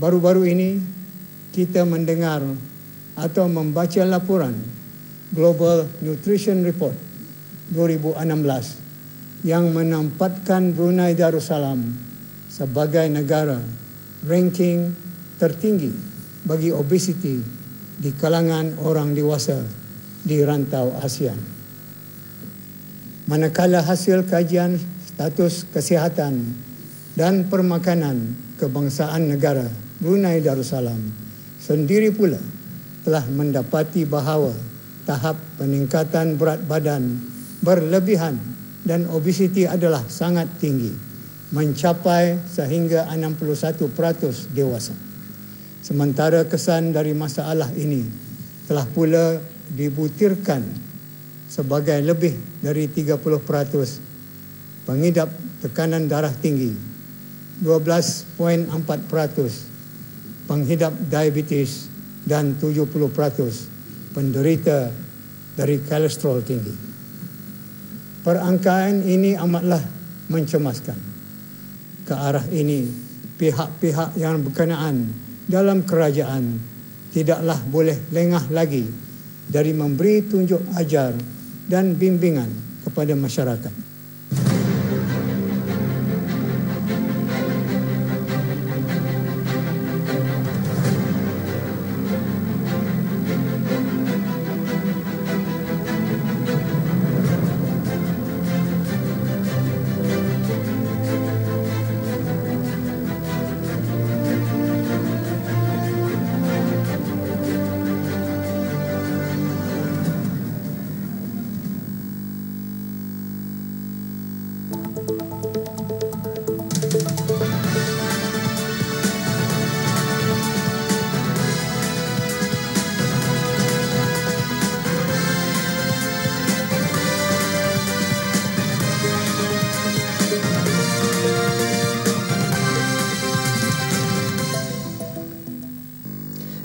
baru-baru ini kita mendengar atau membaca laporan Global Nutrition Report 2016 yang menempatkan Brunei Darussalam sebagai negara ranking tertinggi bagi obesiti di kalangan orang dewasa di rantau ASEAN. Manakala hasil kajian status kesihatan dan permakanan kebangsaan negara Brunei Darussalam sendiri pula telah mendapati bahawa tahap peningkatan berat badan berlebihan dan obesiti adalah sangat tinggi, mencapai sehingga 61% dewasa. Sementara kesan dari masalah ini telah pula dibutirkan sebagai lebih dari 30% pengidap tekanan darah tinggi, 12.4% pengidap diabetes dan 70% penderita dari kolesterol tinggi. Perangkaan ini amatlah mencemaskan. Ke arah ini, pihak-pihak yang berkenaan dalam kerajaan tidaklah boleh lengah lagi dari memberi tunjuk ajar dan bimbingan kepada masyarakat.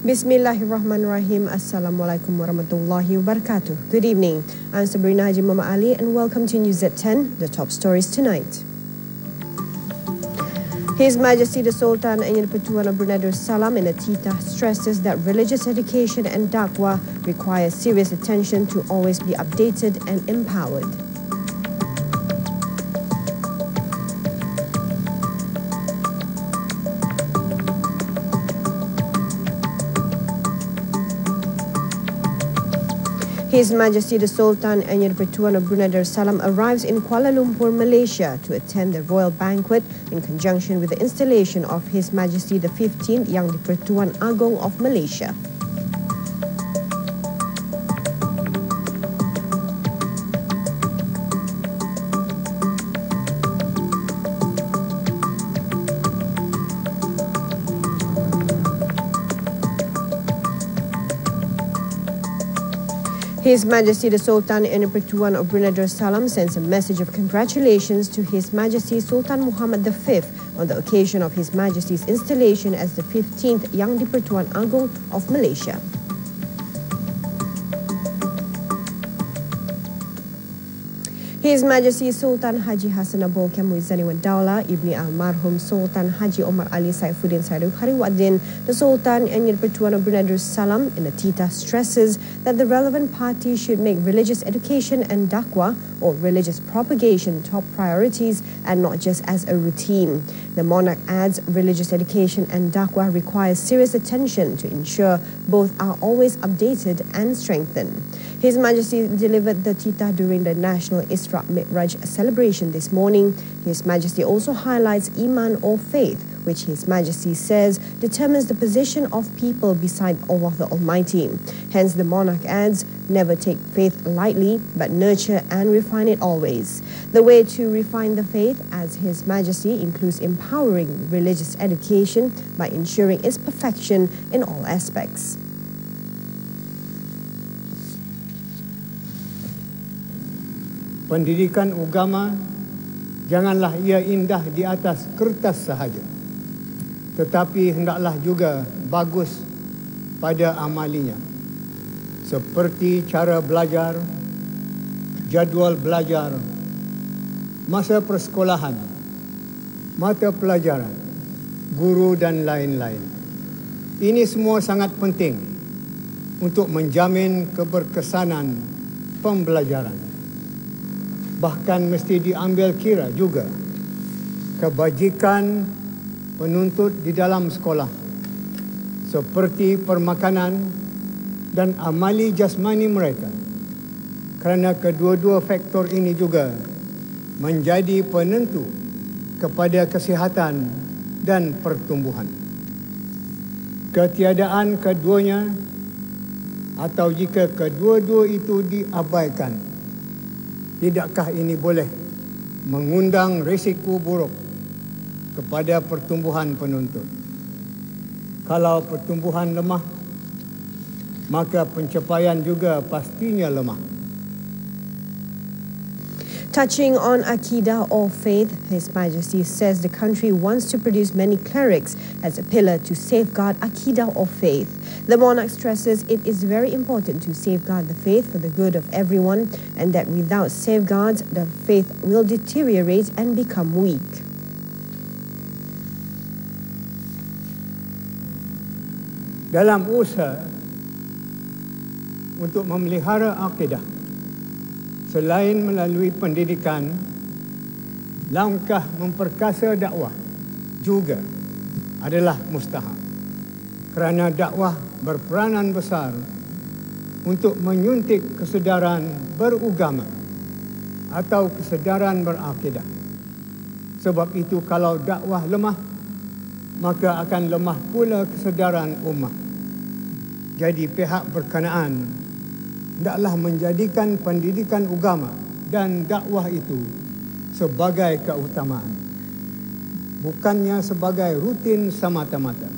Bismillahirrahmanirrahim. Assalamualaikum warahmatullahi wabarakatuh. Good evening. I'm Sabrina Haji Mama Ali and welcome to News at 10, the top stories tonight. His Majesty the Sultan and Yang Pertuan of Brunei Darussalam in the Titah stresses that religious education and dakwah require serious attention to always be updated and empowered. His Majesty the Sultan and Yang Pertuan of Brunei Darussalam arrives in Kuala Lumpur, Malaysia to attend the royal banquet in conjunction with the installation of His Majesty the 15th Yang di-Pertuan Agong of Malaysia. His Majesty the Sultan and Pertuan of Brunei Darussalam sends a message of congratulations to His Majesty Sultan Muhammad V on the occasion of His Majesty's installation as the 15th Yang di-Pertuan Agong of Malaysia. His Majesty Sultan Haji Hassan Abul Kamuzani Wadaula, Ibni Almarhum Sultan Haji Omar Ali Saifuddin Saidu Khariwaddin, the Sultan and Yang Pertuan of Brunei Darussalam in the Titah stresses that the relevant party should make religious education and dakwah or religious propagation top priorities and not just as a routine. The monarch adds religious education and dakwah requires serious attention to ensure both are always updated and strengthened. His Majesty delivered the Titah during the National Isra Mi'raj celebration this morning. His Majesty also highlights Iman or faith, which His Majesty says determines the position of people beside Allah the Almighty. Hence, the monarch adds, never take faith lightly, but nurture and refine it always. The way to refine the faith, as His Majesty, includes empowering religious education by ensuring its perfection in all aspects. Pendidikan agama janganlah ia indah di atas kertas sahaja, tetapi hendaklah juga bagus pada amalinya, seperti cara belajar, jadual belajar, masa persekolahan, mata pelajaran, guru dan lain-lain. Ini semua sangat penting untuk menjamin keberkesanan pembelajaran. Bahkan mesti diambil kira juga kebajikan penuntut di dalam sekolah, seperti permakanan dan amali jasmani mereka, kerana kedua-dua faktor ini juga menjadi penentu kepada kesihatan dan pertumbuhan. Ketiadaan keduanya atau jika kedua-dua itu diabaikan, tidakkah ini boleh mengundang risiko buruk kepada pertumbuhan penuntut? Kalau pertumbuhan lemah, maka pencapaian juga pastinya lemah. Touching on Aqidah or faith, His Majesty says the country wants to produce many clerics as a pillar to safeguard Aqidah or faith. The monarch stresses it is very important to safeguard the faith for the good of everyone, and that without safeguards, the faith will deteriorate and become weak. Dalam usaha untuk memelihara akidah, selain melalui pendidikan, langkah memperkasa dakwah juga adalah mustahab. Kerana dakwah berperanan besar untuk menyuntik kesedaran beragama atau kesedaran berakidah. Sebab itu kalau dakwah lemah, maka akan lemah pula kesedaran ummah. Jadi pihak berkenaan hendaklah menjadikan pendidikan agama dan dakwah itu sebagai keutamaan, bukannya sebagai rutin semata-mata,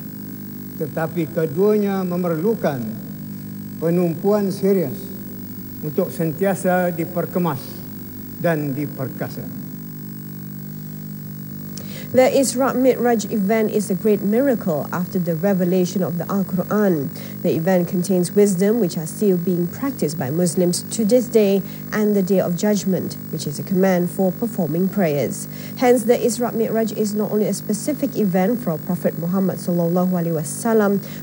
tetapi keduanya memerlukan penumpuan serius untuk sentiasa diperkemas dan diperkasa. The Isra Mi'raj event is a great miracle after the revelation of the Al-Quran. The event contains wisdom which are still being practiced by Muslims to this day, and the Day of Judgment, which is a command for performing prayers. Hence, the Isra Mi'raj is not only a specific event for Prophet Muhammad SAW,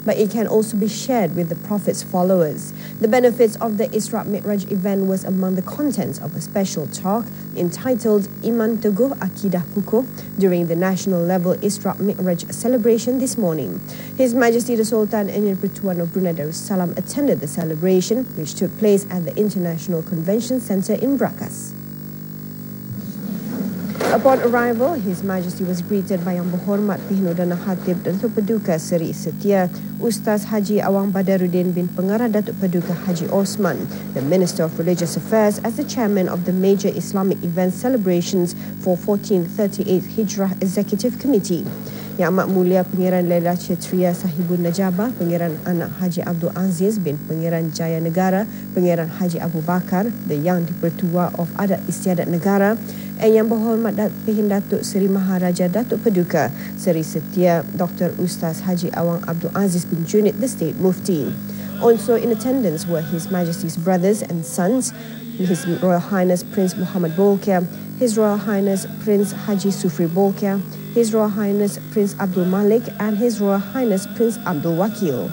but it can also be shared with the Prophet's followers. The benefits of the Isra Mi'raj event was among the contents of a special talk entitled Iman Teguh Akidah Kukuh during the national level Isra Mi'raj celebration this morning. His Majesty the Sultan Emir Pertuan of Brunei Darussalam attended the celebration, which took place at the International Convention Centre in Brakas. Upon arrival, His Majesty was greeted by Yang Berhormat Perdana Khatib Datuk Paduka Seri Setia Ustaz Haji Awang Badaruddin bin Pengarah Datuk Paduka Haji Osman, the Minister of Religious Affairs, as the chairman of the major Islamic event celebrations for 1438 Hijrah Executive Committee. Yang Amat Mulia Pangeran Laila Chetria Sahibun Najabah, Pangeran Anak Haji Abdul Aziz bin Pangeran Jaya Negara, Pangeran Haji Abu Bakar, the Yang Dipertua of Adat Istiadat Negara, and Yang Berhormat Datuk Seri Maharaja Datuk Paduka Seri Setia Dr. Ustaz Haji Awang Abdul Aziz bin Junid, the State Mufti. Also in attendance were His Majesty's brothers and sons, His Royal Highness Prince Muhammad Bolkiah, His Royal Highness Prince Haji Sufri Bolkiah, His Royal Highness Prince Abdul Malik, and His Royal Highness Prince Abdul Wakil.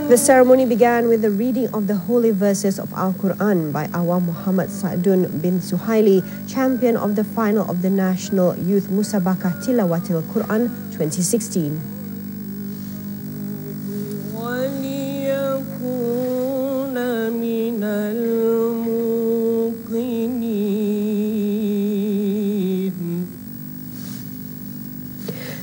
The ceremony began with the reading of the holy verses of Al-Quran by Awam Muhammad Sa'dun bin Suhaili, champion of the final of the National Youth Musabakah Tilawatil Quran 2016.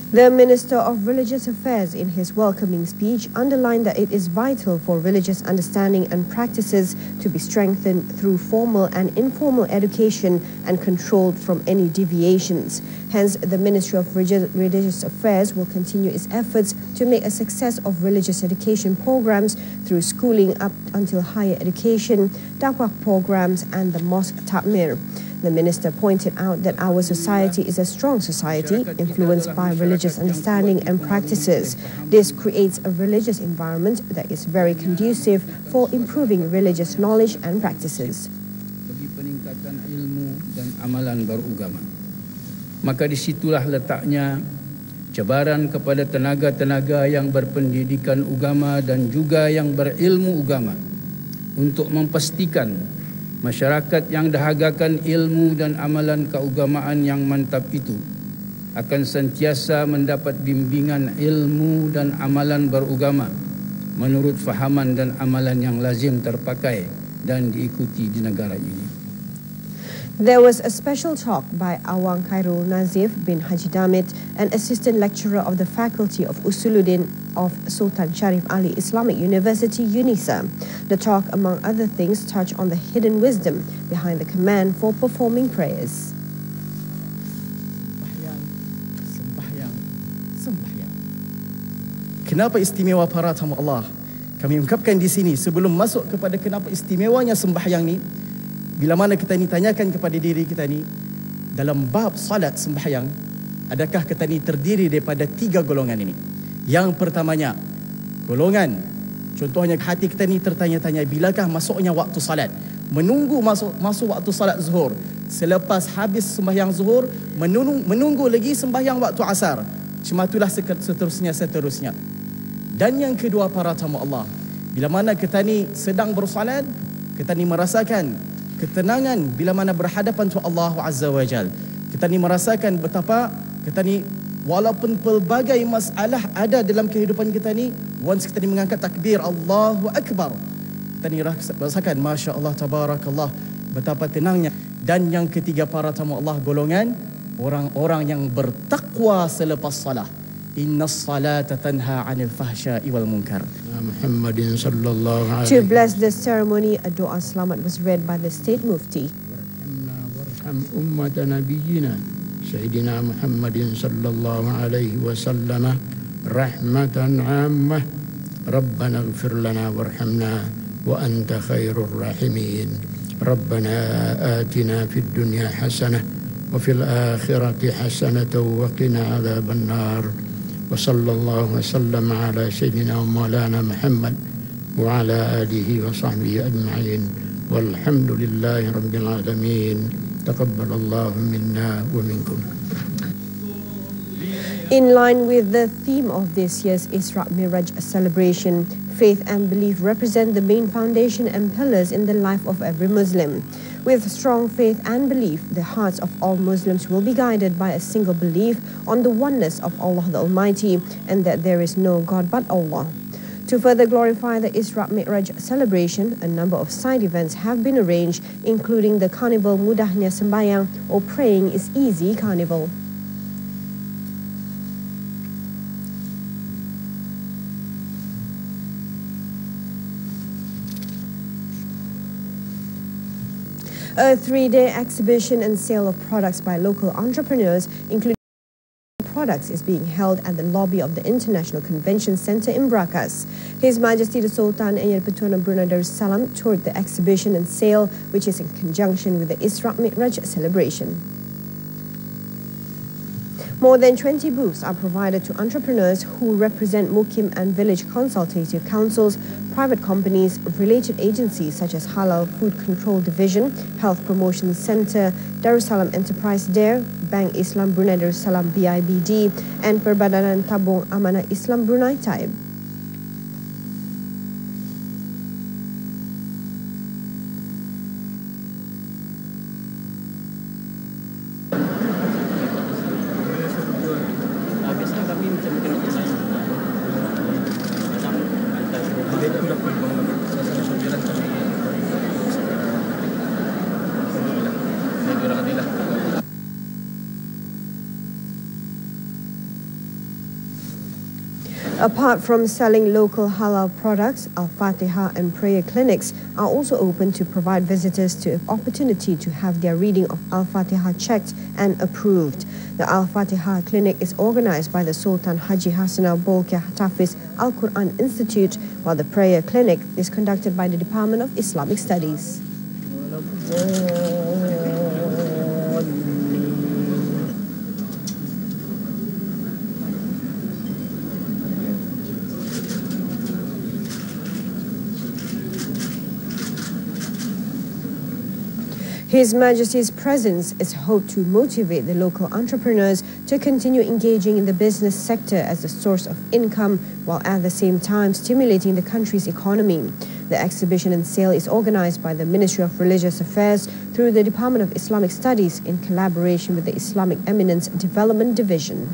The Minister of Religious Affairs, in his welcoming speech, underlined that it is vital for religious understanding and practices to be strengthened through formal and informal education and controlled from any deviations. Hence, the Ministry of Religious Affairs will continue its efforts to make a success of religious education programs through schooling up until higher education, dakwah programs and the mosque takmir. The minister pointed out that our society is a strong society influenced by religious understanding and practices. This creates a religious environment that is very conducive for improving religious knowledge and practices. Bagi peningkatan ilmu dan amalan beragama. Maka disitulah letaknya cabaran kepada tenaga-tenaga yang berpendidikan agama dan juga yang berilmu agama untuk memastikan masyarakat yang dahagakan ilmu dan amalan keagamaan yang mantap itu akan sentiasa mendapat bimbingan ilmu dan amalan beragama menurut fahaman dan amalan yang lazim terpakai dan diikuti di negara ini. There was a special talk by Awang Khairul Nazif bin Haji Damit, an assistant lecturer of the Faculty of Usuluddin of Sultan Sharif Ali Islamic University, UNISA. The talk, among other things, touched on the hidden wisdom behind the command for performing prayers. Sembahyang. Kenapa istimewa para tamu Allah? Kami ungkapkan di sini sebelum masuk kepada kenapa istimewanya sembahyang ni. Bila mana kita ni tanyakan kepada diri kita ni, dalam bab salat sembahyang, adakah kita ni terdiri daripada 3 golongan ini? Yang pertamanya, golongan, contohnya hati kita ni tertanya-tanya, bilakah masuknya waktu salat? Menunggu masuk waktu salat zuhur. Selepas habis sembahyang zuhur, menunggu lagi sembahyang waktu asar. Cuma itulah seterusnya. Dan yang kedua para tamu Allah, bila mana kita ni sedang bersalat, kita ni merasakan ketenangan bila mana berhadapan tu Allah Azza wa Jal. Kita ni merasakan betapa kita ni walaupun pelbagai masalah ada dalam kehidupan kita ni, once kita ni mengangkat takbir Allahu Akbar, kita ni rasakan Masya Allah Tabarakallah, betapa tenangnya. Dan yang ketiga para tamu Allah, golongan orang-orang yang bertakwa selepas salah. Innas salata tanha 'anil fahsya'i wal munkar. Muhammadin sallallahu alaihi. To bless the ceremony, a doa selamat was read by the state mufti. Warham ummat nabiyina Sayyidina Muhammadin sallallahu alaihi wasallam rahmatan 'ammah. Rabbana ighfir lana warhamna wa anta khairur rahimin. Rabbana atina fid dunya hasanah wa fil akhirati hasanatan wa qina adzaban nar. وصلى الله وسلم على سيدنا ومولانا محمد وعلى آله وصحبه أجمعين والحمد لله رب العالمين تقبل الله منا ومنكم. In line with the theme of this year's Isra Miraj celebration, faith and belief represent the main foundation and pillars in the life of every Muslim. With strong faith and belief, the hearts of all Muslims will be guided by a single belief on the oneness of Allah the Almighty and that there is no God but Allah. To further glorify the Isra Mi'raj celebration, a number of side events have been arranged, including the Carnival Mudahnya Sembayang or Praying is Easy Carnival. A 3-day exhibition and sale of products by local entrepreneurs, including products, is being held at the lobby of the International Convention Centre in Brakas. His Majesty the Sultan Emir Petuna Brunei Darussalam toured the exhibition and sale, which is in conjunction with the Isra Mi'raj celebration. More than 20 booths are provided to entrepreneurs who represent Mukim and village consultative councils, private companies, related agencies such as Halal Food Control Division, Health Promotion Centre, Darussalam Enterprise Dare, Bank Islam Brunei Darussalam BIBD, and Perbadanan Tabung Amanah Islam Brunei Taib. Apart from selling local halal products, Al-Fatiha and prayer clinics are also open to provide visitors to an opportunity to have their reading of Al-Fatiha checked and approved. The Al-Fatiha clinic is organized by the Sultan Haji Hassanal Bolkiah Tafiz Al-Quran Institute, while the prayer clinic is conducted by the Department of Islamic Studies. His Majesty's presence is hoped to motivate the local entrepreneurs to continue engaging in the business sector as a source of income, while at the same time stimulating the country's economy. The exhibition and sale is organized by the Ministry of Religious Affairs through the Department of Islamic Studies in collaboration with the Islamic Eminence Development Division.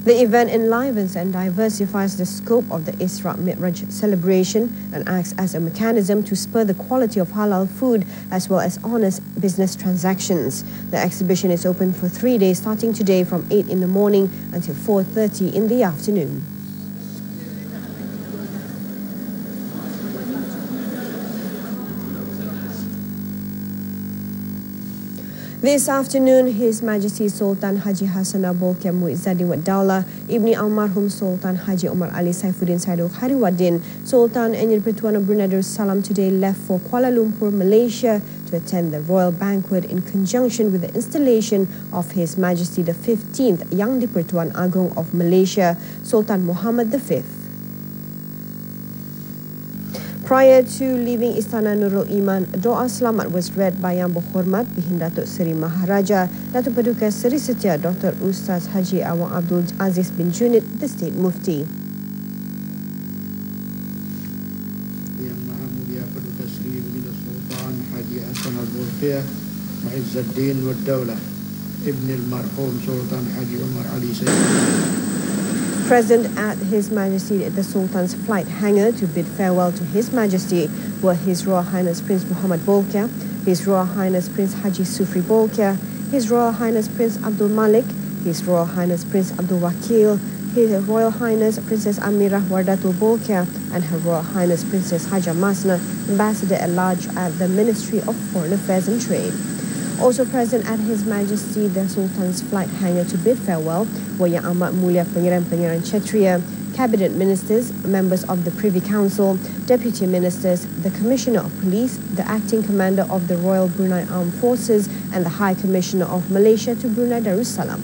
The event enlivens and diversifies the scope of the Isra Mi'raj celebration and acts as a mechanism to spur the quality of halal food as well as honest business transactions. The exhibition is open for 3 days starting today from 8 in the morning until 4:30 in the afternoon. This afternoon, His Majesty Sultan Haji Hassanal Bolkiah Muizzadin Wad Daulah, Ibni Almarhum Sultan Haji Omar Ali Saifuddin Saidul Khariwaddin, Sultan and Yang Pertuan of Brunei Darussalam today left for Kuala Lumpur, Malaysia to attend the royal banquet in conjunction with the installation of His Majesty the 15th Yang di-Pertuan Agong of Malaysia, Sultan Muhammad V. Prior to leaving Istana Nurul Iman, doa selamat was read by Yang Berhormat Bihin Datuk Seri Maharaja, Datuk Paduka Seri Setia Dr. Ustaz Haji Awang Abdul Aziz bin Junid, the State Mufti. Yang Maha Mulia Paduka Seri Baginda Sultan Haji Hassanal Bolkiah Muizzadin Wad Daulah, Ibni Almarhum Sultan Haji Omar Ali Saifuddin. Present at His Majesty the Sultan's flight hangar to bid farewell to His Majesty were His Royal Highness Prince Muhammad Bolkiah, His Royal Highness Prince Haji Sufri Bolkiah, His Royal Highness Prince Abdul Malik, His Royal Highness Prince Abdul Wakil, His Royal Highness Princess Amirah Wardatul Bolkiah, and Her Royal Highness Princess Haja Masna, Ambassador at Large at the Ministry of Foreign Affairs and Trade. Also present at His Majesty the Sultan's flight hangar to bid farewell were Yang Amat Mulia Pangeran-Pangeran Kshatriya, Cabinet Ministers, members of the Privy Council, Deputy Ministers, the Commissioner of Police, the Acting Commander of the Royal Brunei Armed Forces, and the High Commissioner of Malaysia to Brunei Darussalam.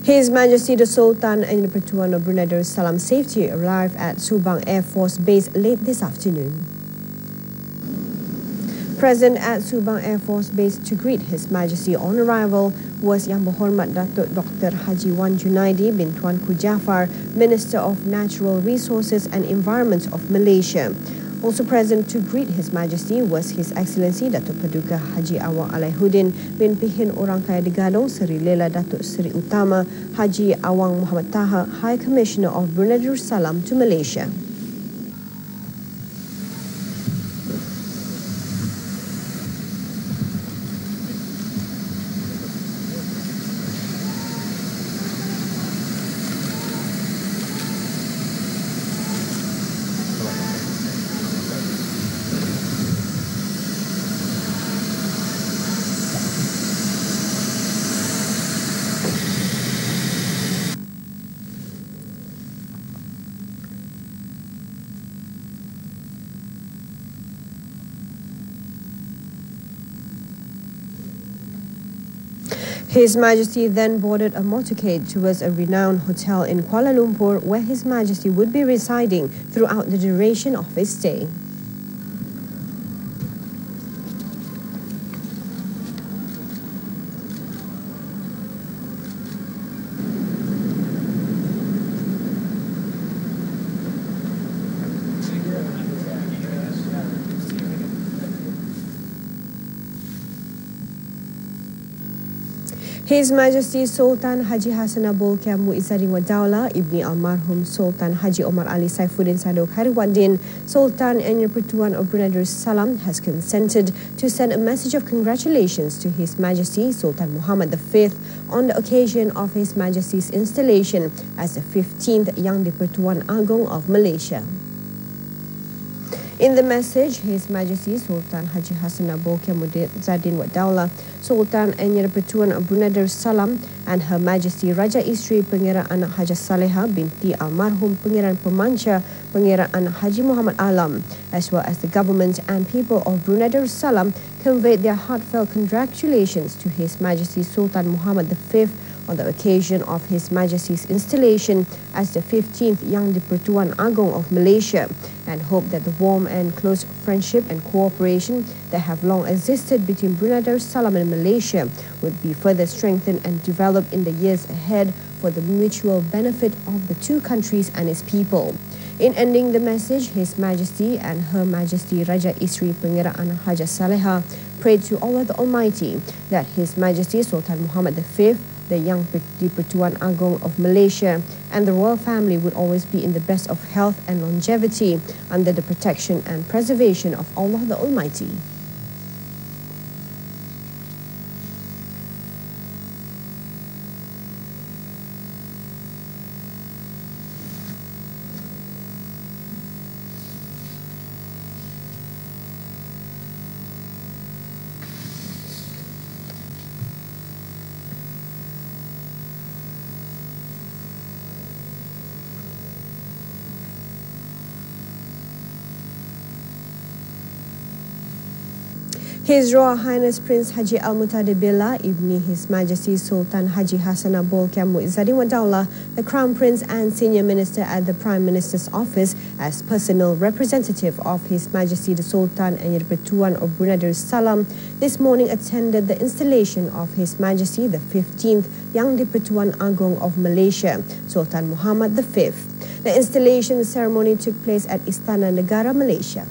His Majesty the Sultan and the Pertuan of Brunei Darussalam Safety arrived at Subang Air Force Base late this afternoon. Present at Subang Air Force Base to greet His Majesty on arrival was Yang Berhormat Datuk Dr. Haji Wan Junaidi bin Tuanku Jaafar, Minister of Natural Resources and Environment of Malaysia. Also present to greet His Majesty was His Excellency Datuk Paduka Haji Awang Alaihuddin bin Pihin Orang Kaya Digadong Seri Lela Datuk Seri Utama Haji Awang Muhammad Taha, High Commissioner of Brunei Darussalam to Malaysia. His Majesty then boarded a motorcade towards a renowned hotel in Kuala Lumpur where His Majesty would be residing throughout the duration of his stay. His Majesty Sultan Haji Hassanah Bolkiah Muizzadin wa Daulah Ibni Almarhum Sultan Haji Omar Ali Saifuddin Sadok Hariwaddin, Sultan and Yang Pertuan of Brunei Darussalam, has consented to send a message of congratulations to His Majesty Sultan Muhammad V on the occasion of His Majesty's installation as the 15th Yang di-Pertuan Agong of Malaysia. In the message, His Majesty Sultan Haji Hassanah Bolkiah Muizzadin wa Daulah, Sultan and Yang di-Pertuan of Brunei Darussalam, and Her Majesty Raja Isteri Pangeran Anak Haja Saleha binti Almarhum Pangeran Pemanca Pangeran Anak Haji Muhammad Alam, as well as the government and people of Brunei Darussalam, conveyed their heartfelt congratulations to His Majesty Sultan Muhammad V on the occasion of His Majesty's installation as the 15th Yang di-Pertuan Agong of Malaysia, and hope that the warm and close friendship and cooperation that have long existed between Brunei Darussalam and Malaysia would be further strengthened and developed in the years ahead for the mutual benefit of the two countries and its people. In ending the message, His Majesty and Her Majesty Raja Isteri Pangeran Anak Haja Saleha prayed to Allah the Almighty that His Majesty Sultan Muhammad V, the Yang di-Pertuan Agong of Malaysia, and the royal family would always be in the best of health and longevity under the protection and preservation of Allah the Almighty. His Royal Highness Prince Haji Al-Muhtadi Billah, Ibni His Majesty Sultan Haji Hassanah Bolkiah Muizzadin wa Daulah, the Crown Prince and Senior Minister at the Prime Minister's Office, as personal representative of His Majesty the Sultan and Yang di-Pertuan of Brunei Darussalam, this morning attended the installation of His Majesty the 15th Yang di-Pertuan Agong of Malaysia, Sultan Muhammad V. The installation ceremony took place at Istana Negara, Malaysia.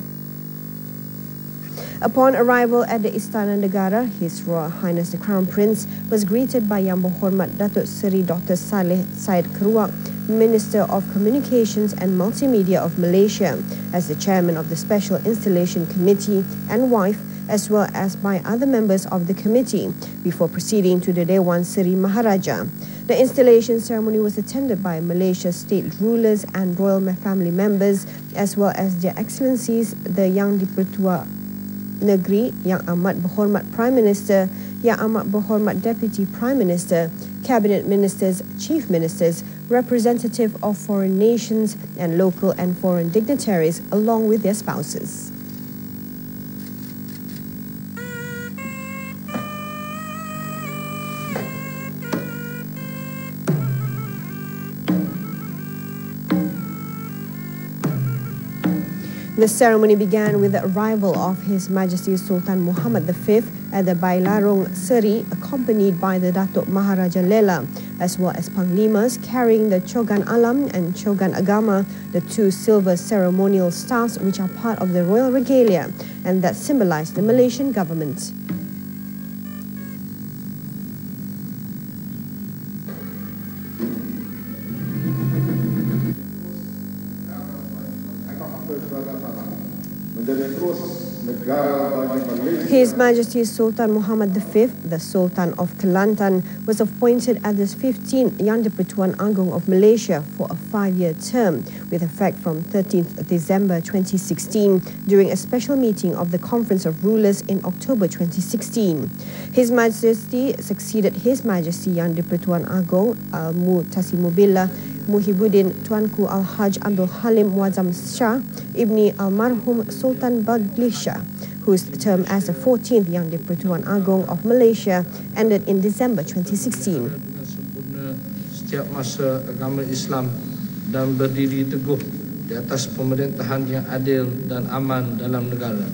Upon arrival at the Istana Negara, His Royal Highness the Crown Prince was greeted by Yang Berhormat Datuk Seri Dr. Saleh Said Keruak, Minister of Communications and Multimedia of Malaysia, as the Chairman of the Special Installation Committee and wife, as well as by other members of the committee, before proceeding to the Dewan Seri Maharaja. The installation ceremony was attended by Malaysia's state rulers and royal family members, as well as Their Excellencies the Yang di-Pertuan Negeri, Yang Amat Berhormat Prime Minister, Yang Amat Berhormat Deputy Prime Minister, Cabinet Ministers, Chief Ministers, representative of foreign nations and local and foreign dignitaries, along with their spouses. The ceremony began with the arrival of His Majesty Sultan Muhammad V at the Bailarong Seri, accompanied by the Datuk Maharaja Lela, as well as Panglimas carrying the Chogan Alam and Chogan Agama, the two silver ceremonial staffs which are part of the royal regalia and that symbolize the Malaysian government. His Majesty Sultan Muhammad V, the Sultan of Kelantan, was appointed as the 15th Yang di-Pertuan Agong of Malaysia for a 5-year term, with effect from 13th December 2016, during a special meeting of the Conference of Rulers in October 2016. His Majesty succeeded His Majesty Yang di-Pertuan Agong Al-Mu'tasimubillah Muhyiddin Tuanku Al-Haj Abdul Halim Muazzam Shah, Ibni Almarhum Sultan Badli Shah, whose term as the 14th Yang di-Pertuan Agong of Malaysia ended in December 2016. Dengan sempurna setiap masa agama Islam dan berdiri teguh di atas pemerintahan yang adil dan aman dalam negara.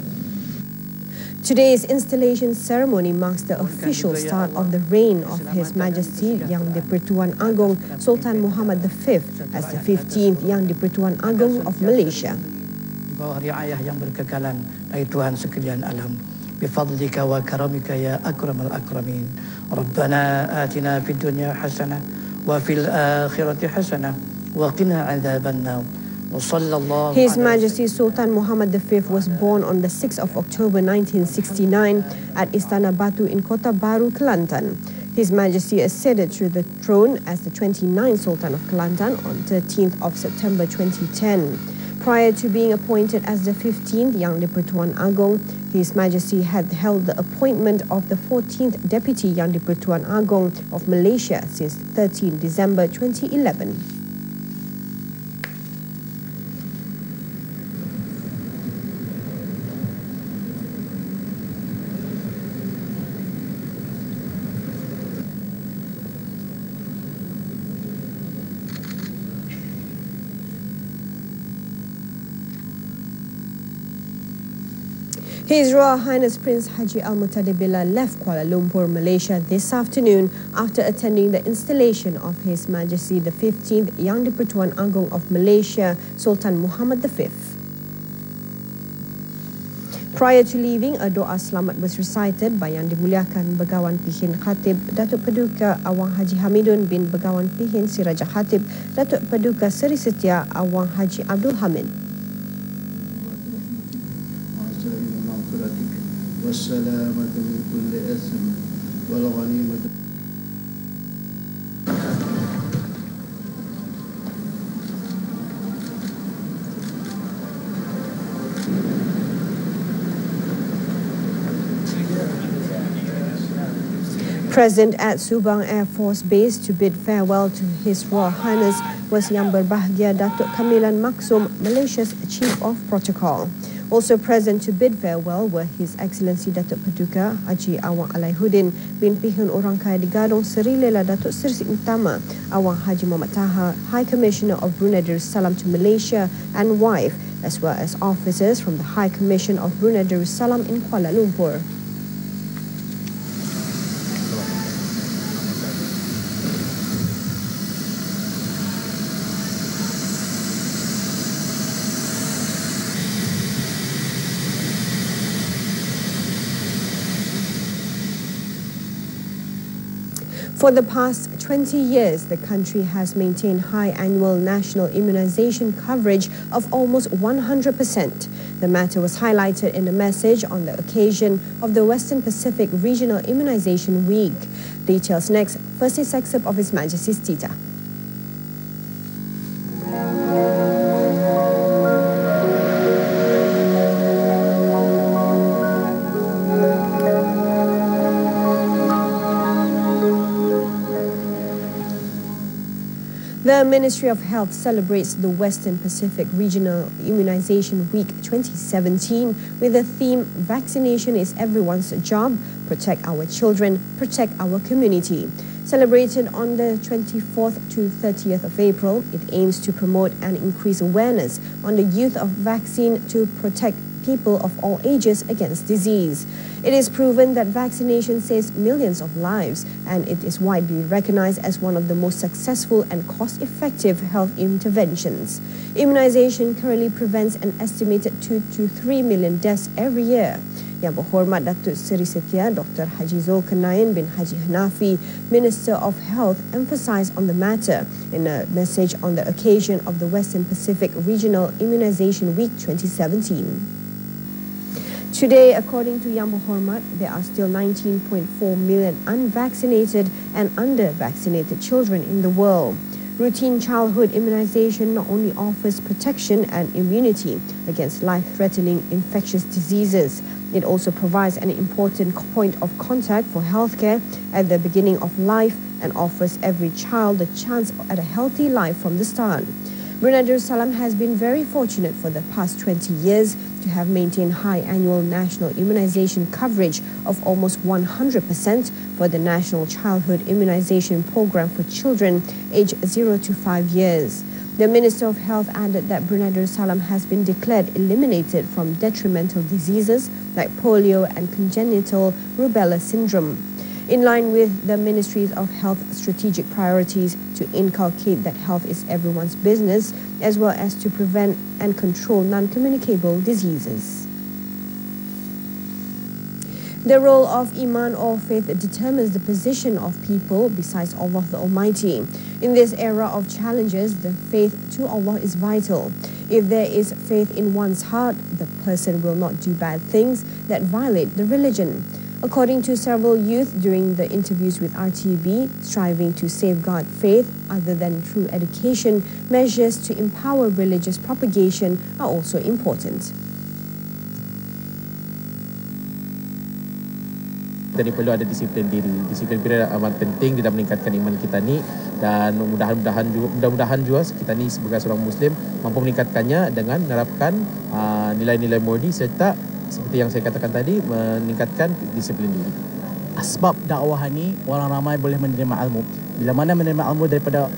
Today's installation ceremony marks the official start of the reign of His Majesty Yang di-Pertuan Agong Sultan Muhammad V as the 15th Yang di-Pertuan Agong of Malaysia. Di bawah riayah yang berkekalan dari Tuhan sekalian alam. Bifadlika wa karamika ya akramal akramin. Rabbana atina fid dunya hasanah wa fil akhirati hasanah wa qina adzabannar. His Majesty Sultan Muhammad V was born on the 6th of October 1969 at Istana Batu in Kota Baru, Kelantan. His Majesty ascended to the throne as the 29th Sultan of Kelantan on 13th of September 2010. Prior to being appointed as the 15th Yang di-Pertuan Agong, His Majesty had held the appointment of the 14th Deputy Yang di-Pertuan Agong of Malaysia since 13 December 2011. His Royal Highness Prince Haji Al-Muttadid Billah left Kuala Lumpur, Malaysia this afternoon after attending the installation of His Majesty the 15th Yang di-Pertuan Agong of Malaysia, Sultan Muhammad V. Prior to leaving, a doa selamat was recited by Yang Dimuliakan Begawan Pihin Khatib Datuk Paduka Awang Haji Hamidun bin Begawan Pihin Siraja Khatib Datuk Paduka Seri Setia Awang Haji Abdul Hamid. والسلامة من كل إثم والغنيمة. Present at Subang Air Force Base to bid farewell to His Royal Highness was Yang Berbahagia Datuk Kamilan Maksum, Malaysia's Chief of Protocol. Also present to bid farewell were His Excellency Datuk Paduka Haji Awang Alaihuddin bin Pihun Orang Kaya di Gadong Seri Lela Datuk Seri Utama Awang Haji Muhammad Taha, High Commissioner of Brunei Darussalam to Malaysia and wife, as well as officers from the High Commission of Brunei Darussalam in Kuala Lumpur. For the past 20 years, the country has maintained high annual national immunization coverage of almost 100%. The matter was highlighted in a message on the occasion of the Western Pacific Regional Immunization Week. Details next. First is excerpt of His Majesty's Tita. The Ministry of Health celebrates the Western Pacific Regional Immunization Week 2017 with the theme "Vaccination is everyone's job, protect our children, protect our community." Celebrated on the 24th to 30th of April, it aims to promote and increase awareness on the use of vaccine to protect people of all ages against disease. It is proven that vaccination saves millions of lives, and it is widely recognized as one of the most successful and cost-effective health interventions. Immunization currently prevents an estimated 2 to 3 million deaths every year. Yang Berhormat Datuk Seri Setia Dr. Haji Zulkarnain bin Haji Hanafi, Minister of Health, emphasized on the matter in a message on the occasion of the Western Pacific Regional Immunization Week 2017. Today, according to Yang Berhormat, there are still 19.4 million unvaccinated and under-vaccinated children in the world. Routine childhood immunization not only offers protection and immunity against life-threatening infectious diseases, it also provides an important point of contact for healthcare at the beginning of life and offers every child the chance at a healthy life from the start. Brunei Darussalam has been very fortunate for the past 20 years to have maintained high annual national immunization coverage of almost 100% for the National Childhood Immunization Program for children aged 0 to 5 years. The Minister of Health added that Brunei Darussalam has been declared eliminated from detrimental diseases like polio and congenital rubella syndrome. In line with the Ministry of Health strategic priorities to inculcate that health is everyone's business, as well as to prevent and control non-communicable diseases. The role of Iman or faith determines the position of people besides Allah the Almighty. In this era of challenges, the faith to Allah is vital. If there is faith in one's heart, the person will not do bad things that violate the religion. According to several youth during the interviews with RTB, striving to safeguard faith other than through education, measures to empower religious propagation are also important. Kita ni perlu ada disiplin diri. Disiplin diri amat penting di dalam meningkatkan iman kita ni, dan mudah-mudahan juga kita ni sebagai seorang Muslim mampu meningkatkannya dengan menerapkan nilai-nilai murni serta seperti yang saya katakan tadi, meningkatkan disiplin diri. Asbab dakwah ni orang ramai boleh menerima ilmu. Bila mana menerima ilmu daripada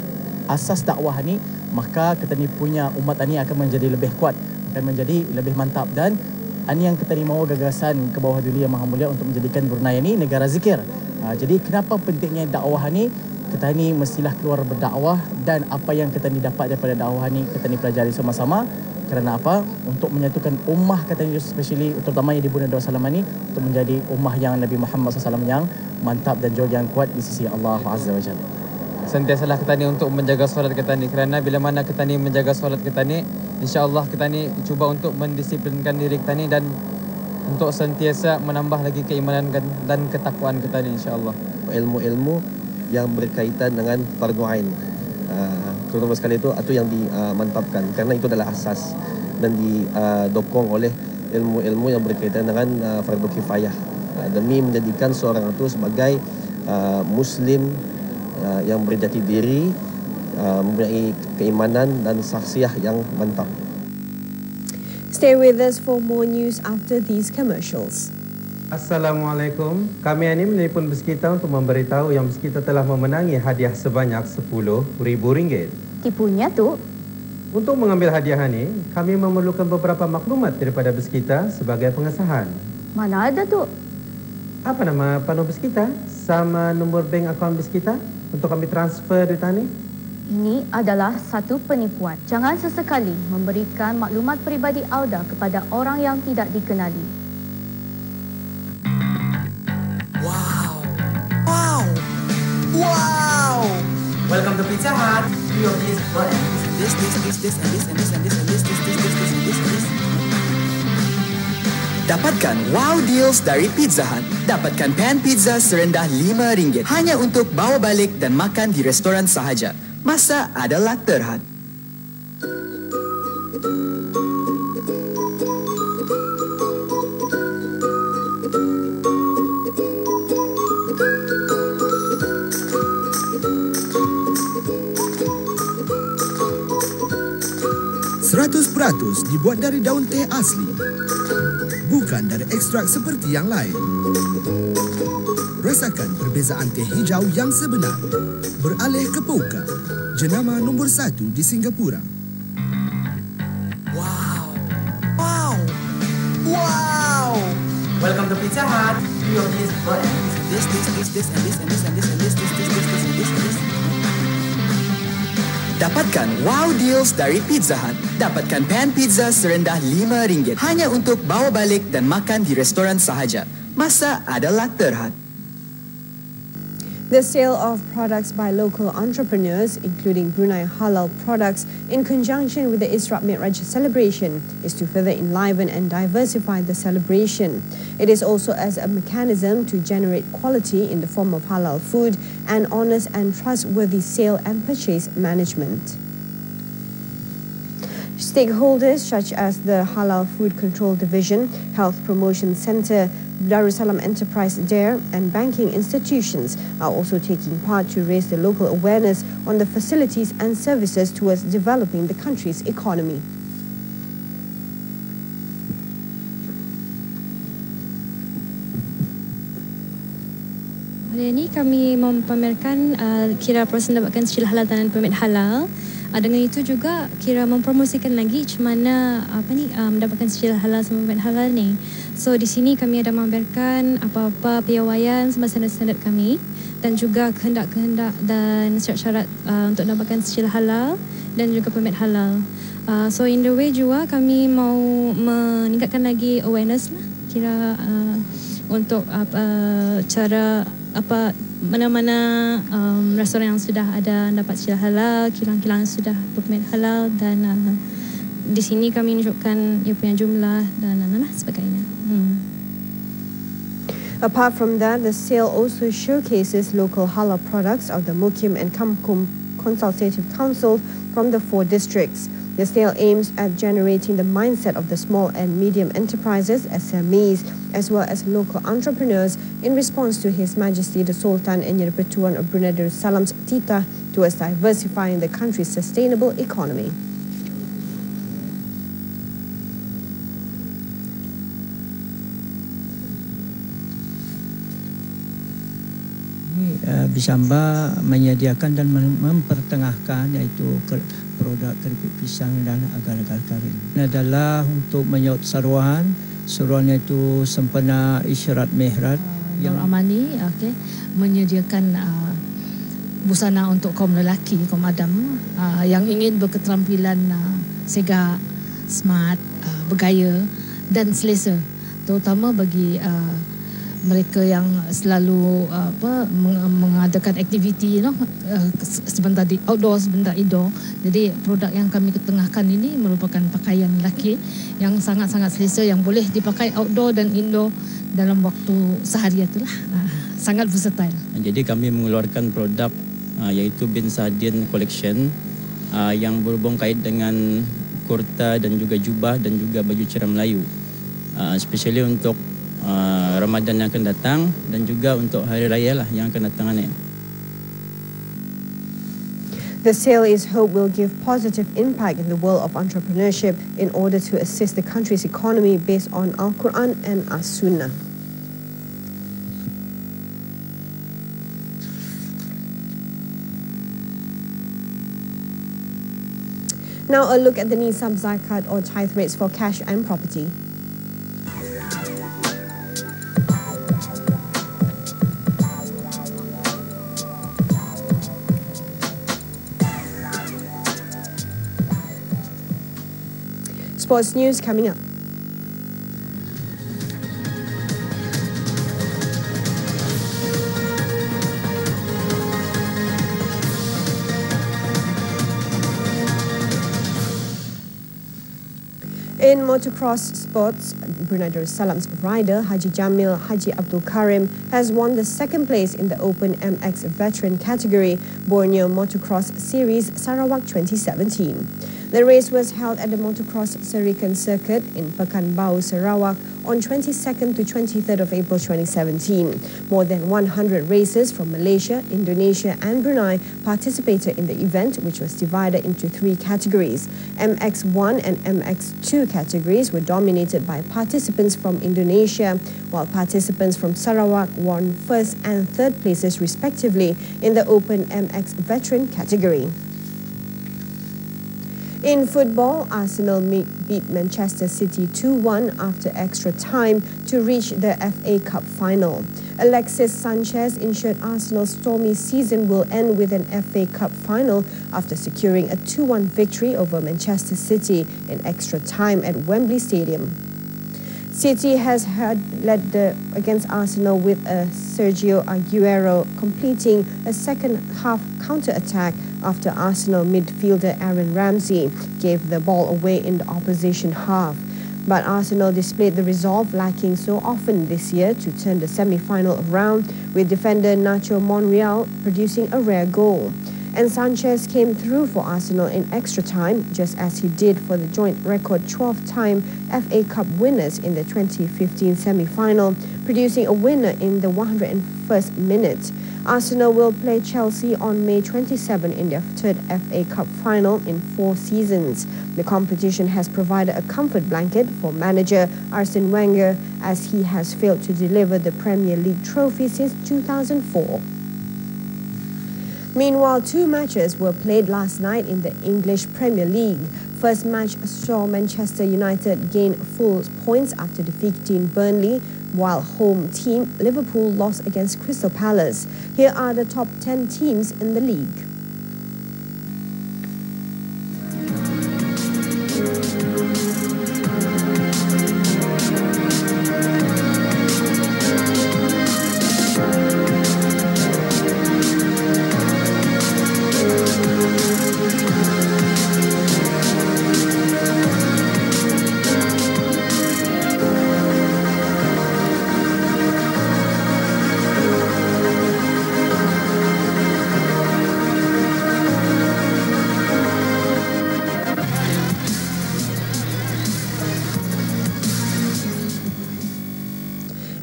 asas dakwah ni, maka kita ni punya umat ni akan menjadi lebih kuat, akan menjadi lebih mantap. Dan ini yang kita ni mahu gagasan ke bawah Dunia yang Maha Mulia untuk menjadikan Brunei ni negara zikir. Jadi kenapa pentingnya dakwah ni? Kita ni mestilah keluar berdakwah, dan apa yang kita ni dapat daripada dakwah ni kita ni pelajari sama-sama. Kerana apa? Untuk menyatukan ummah kata ni, especially terutamanya di Brunei Darussalam ni, untuk menjadi ummah yang Nabi Muhammad SAW yang mantap dan juga yang kuat di sisi Allah Azza wa Jalla. Sentiasalah kita ni untuk menjaga solat kita ni, kerana bila mana kita ni menjaga solat kita ni, insya-Allah kita ni cuba untuk mendisiplinkan diri kita ni dan untuk sentiasa menambah lagi keimanan dan ketakwaan kita ni, insya-Allah. Ilmu-ilmu yang berkaitan dengan fardu ain, terutama sekali itu yang dimantapkan, karena itu adalah asas dan didokong oleh ilmu-ilmu yang berkaitan dengan fardu kifayah, demi menjadikan seorang itu sebagai Muslim yang berjati diri, mempunyai keimanan dan saksiah yang mantap. Stay with us for more news after these commercials. Assalamualaikum. Kami ini menelpon Berita untuk memberitahu yang Berita telah memenangi hadiah sebanyak RM10,000. Tipunya tu? Untuk mengambil hadiah ini, kami memerlukan beberapa maklumat daripada Berita sebagai pengesahan. Mana ada tu? Apa nama penuh Berita sama nombor bank akaun Berita untuk kami transfer duit ini? Ini adalah satu penipuan. Jangan sesekali memberikan maklumat peribadi anda kepada orang yang tidak dikenali. Wow! Welcome to Pizza Hut. Three of these, what? This, and this. Dapatkan wow deals dari Pizza Hut. Dapatkan pan pizza serendah RM5 hanya untuk bawa balik dan makan di restoran sahaja. Masa adalah terhad. Ratus dibuat dari daun teh asli, bukan dari ekstrak seperti yang lain. Rasakan perbezaan teh hijau yang sebenar. Beralih ke Pouka, jenama nombor 1 di Singapura. Wow! Welcome to Pizza Hut. Three of these, what? This, and this. Dapatkan wow deals dari Pizza Hut. Dapatkan pan pizza serendah RM5 hanya untuk bawa balik dan makan di restoran sahaja. Masa adalah terhad. The sale of products by local entrepreneurs, including Brunei halal products, in conjunction with the Isra Mi'raj celebration, is to further enliven and diversify the celebration. It is also as a mechanism to generate quality in the form of halal food and honest and trustworthy sale and purchase management. Stakeholders such as the Halal Food Control Division, Health Promotion Centre, Darussalam Enterprise Dare and banking institutions are also taking part to raise the local awareness on the facilities and services towards developing the country's economy. Hari ini kami memamerkan kira proses mendapatkan sijil halal dan permit halal. Dengan itu juga kira mempromosikan lagi macam mana mendapatkan sijil halal sama permit halal ni. So di sini kami ada memamerkan apa-apa piawaian semasa standard kami dan juga kehendak-kehendak dan syarat-syarat untuk mendapatkan sijil halal dan juga permit halal. So in the way juga kami mau meningkatkan lagi awareness lah kira untuk cara mana-mana restoran yang sudah ada dapat sijil halal, kilang-kilang sudah permit halal dan di sini kami menunjukkan ia punya jumlah dan sebagainya. Apart from that, the sale also showcases local halal products of the Mukim and Kamkum Consultative Council from the 4 districts. The sale aims at generating the mindset of the small and medium enterprises, SMEs, as well as local entrepreneurs in response to His Majesty the Sultan and Yang Pertuan of Brunei Darussalam's titah towards diversifying the country's sustainable economy. Bisamba menyediakan dan mempertengahkan iaitu produk keripik pisang dan agar-agar kering. Ini adalah untuk menyaut seruan itu sempena isyarat mihrad yang Amani menyediakan busana untuk kaum lelaki, kaum Adam yang ingin berketerampilan segak, smart, bergaya dan selesa, terutama bagi mereka yang selalu mengadakan aktiviti sebentar di outdoor, sebentar indoor. Jadi produk yang kami ketengahkan ini merupakan pakaian lelaki yang sangat-sangat selesa yang boleh dipakai outdoor dan indoor dalam waktu seharian itulah. Sangat versatile. Jadi kami mengeluarkan produk iaitu Bin Sardin Collection yang berhubung kait dengan kurta dan juga jubah dan juga baju cerah Melayu. Especially untuk Ramadan yang akan datang dan juga untuk hari raya lah yang akan datang ni. The sale is hope will give positive impact in the world of entrepreneurship in order to assist the country's economy based on Al-Quran and As-Sunnah. Now a look at the nisab zakat or tithe rates for cash and property. Sports news coming up. In motocross sports, Brunei Darussalam's rider Haji Jamil Haji Abdul Karim has won the 2nd place in the Open MX Veteran category Borneo Motocross Series Sarawak 2017. The race was held at the Motocross Serikan Circuit in Pekanbaru, Sarawak on 22nd to 23rd of April 2017. More than 100 racers from Malaysia, Indonesia and Brunei participated in the event, which was divided into 3 categories. MX1 and MX2 categories were dominated by participants from Indonesia, while participants from Sarawak won 1st and 3rd places respectively in the Open MX Veteran category. In football, Arsenal beat Manchester City 2-1 after extra time to reach the FA Cup final. Alexis Sanchez ensured Arsenal's stormy season will end with an FA Cup final after securing a 2-1 victory over Manchester City in extra time at Wembley Stadium. City has led against Arsenal with Sergio Aguero completing a second-half counter-attack after Arsenal midfielder Aaron Ramsey gave the ball away in the opposition half. But Arsenal displayed the resolve lacking so often this year to turn the semi-final around, with defender Nacho Monreal producing a rare goal. And Sanchez came through for Arsenal in extra time, just as he did for the joint record 12-time FA Cup winners in the 2015 semi-final, producing a winner in the 101st minute. Arsenal will play Chelsea on May 27 in their third FA Cup final in 4 seasons. The competition has provided a comfort blanket for manager Arsene Wenger, as he has failed to deliver the Premier League trophy since 2004. Meanwhile, 2 matches were played last night in the English Premier League. First match saw Manchester United gain full points after defeating Burnley, while home team Liverpool lost against Crystal Palace. Here are the top 10 teams in the league.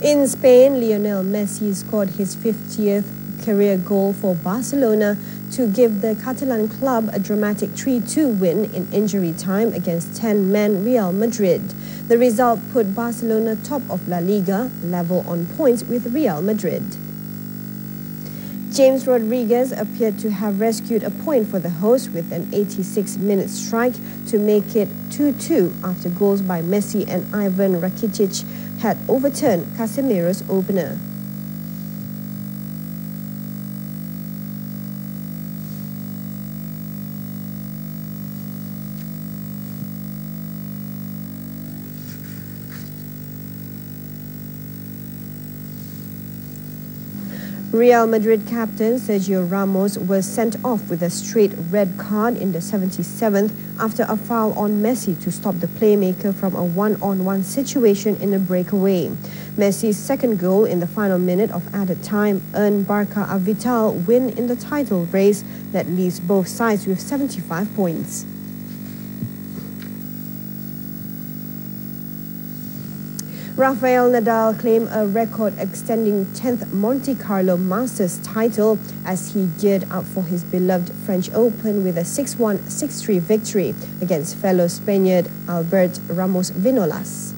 In Spain, Lionel Messi scored his 50th career goal for Barcelona to give the Catalan club a dramatic 3-2 win in injury time against 10-man Real Madrid. The result put Barcelona top of La Liga, level on points with Real Madrid. James Rodriguez appeared to have rescued a point for the hosts with an 86-minute strike to make it 2-2 after goals by Messi and Ivan Rakitic had overturned Casemiro's opener. Real Madrid captain Sergio Ramos was sent off with a straight red card in the 77th after a foul on Messi to stop the playmaker from a one-on-one situation in a breakaway. Messi's second goal in the final minute of added time earned Barca a vital win in the title race that leaves both sides with 75 points. Rafael Nadal claimed a record-extending 10th Monte Carlo Masters title as he geared up for his beloved French Open with a 6-1, 6-3 victory against fellow Spaniard Albert Ramos Vinolas.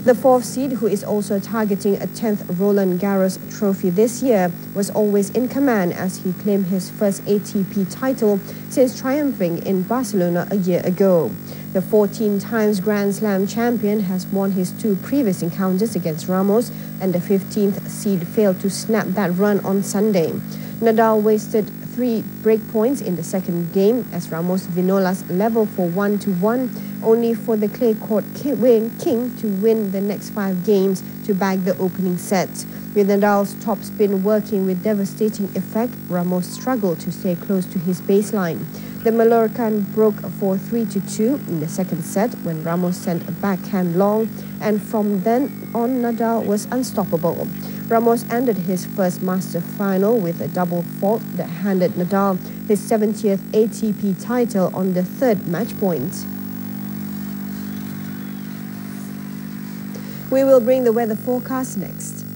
The 4th seed, who is also targeting a 10th Roland Garros trophy this year, was always in command as he claimed his first ATP title since triumphing in Barcelona a year ago. The 14 times Grand Slam champion has won his 2 previous encounters against Ramos, and the 15th seed failed to snap that run on Sunday. Nadal wasted 3 break points in the second game as Ramos Vinolas leveled for 1-1, only for the clay court king to win the next 5 games to bag the opening set. With Nadal's topspin working with devastating effect, Ramos struggled to stay close to his baseline. The Mallorcan broke for 3-2 in the second set when Ramos sent a backhand long, and from then on Nadal was unstoppable. Ramos ended his first Master final with a double fault that handed Nadal his 70th ATP title on the 3rd match point. We will bring the weather forecast next.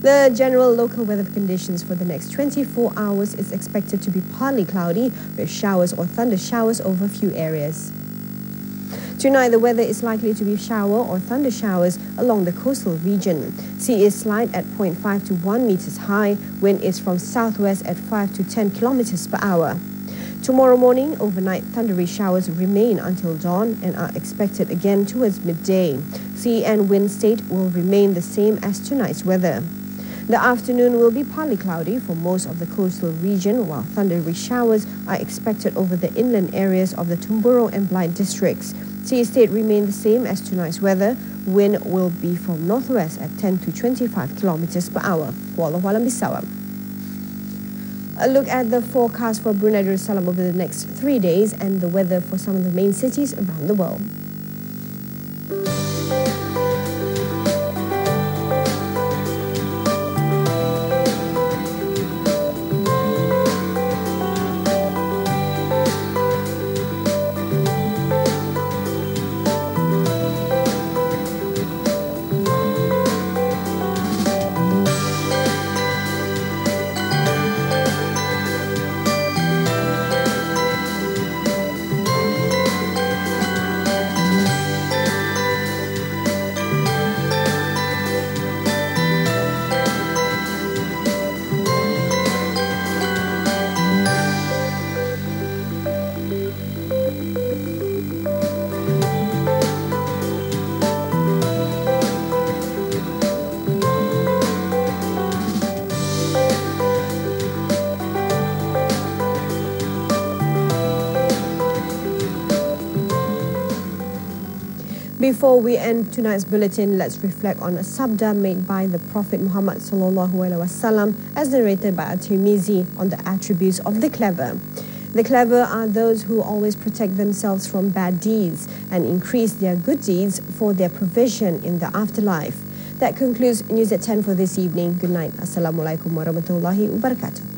The general local weather conditions for the next 24 hours is expected to be partly cloudy with showers or thunder showers over a few areas. Tonight, the weather is likely to be shower or thunder showers along the coastal region. Sea is slight at 0.5 to 1 meters high. Wind is from southwest at 5 to 10 kilometers per hour. Tomorrow morning, overnight thundery showers remain until dawn and are expected again towards midday. Sea and wind state will remain the same as tonight's weather. The afternoon will be partly cloudy for most of the coastal region, while thundery showers are expected over the inland areas of the Tumburo and Blight districts. Sea state remain the same as tonight's weather. Wind will be from northwest at 10 to 25 kilometers per hour. Wallahualam Bisawam. A look at the forecast for Brunei Darussalam over the next 3 days and the weather for some of the main cities around the world. Before we end tonight's bulletin, let's reflect on a sabda made by the Prophet Muhammad SAW as narrated by At-Tirmizi on the attributes of the clever. The clever are those who always protect themselves from bad deeds and increase their good deeds for their provision in the afterlife. That concludes News at 10 for this evening. Good night. Assalamualaikum warahmatullahi wabarakatuh.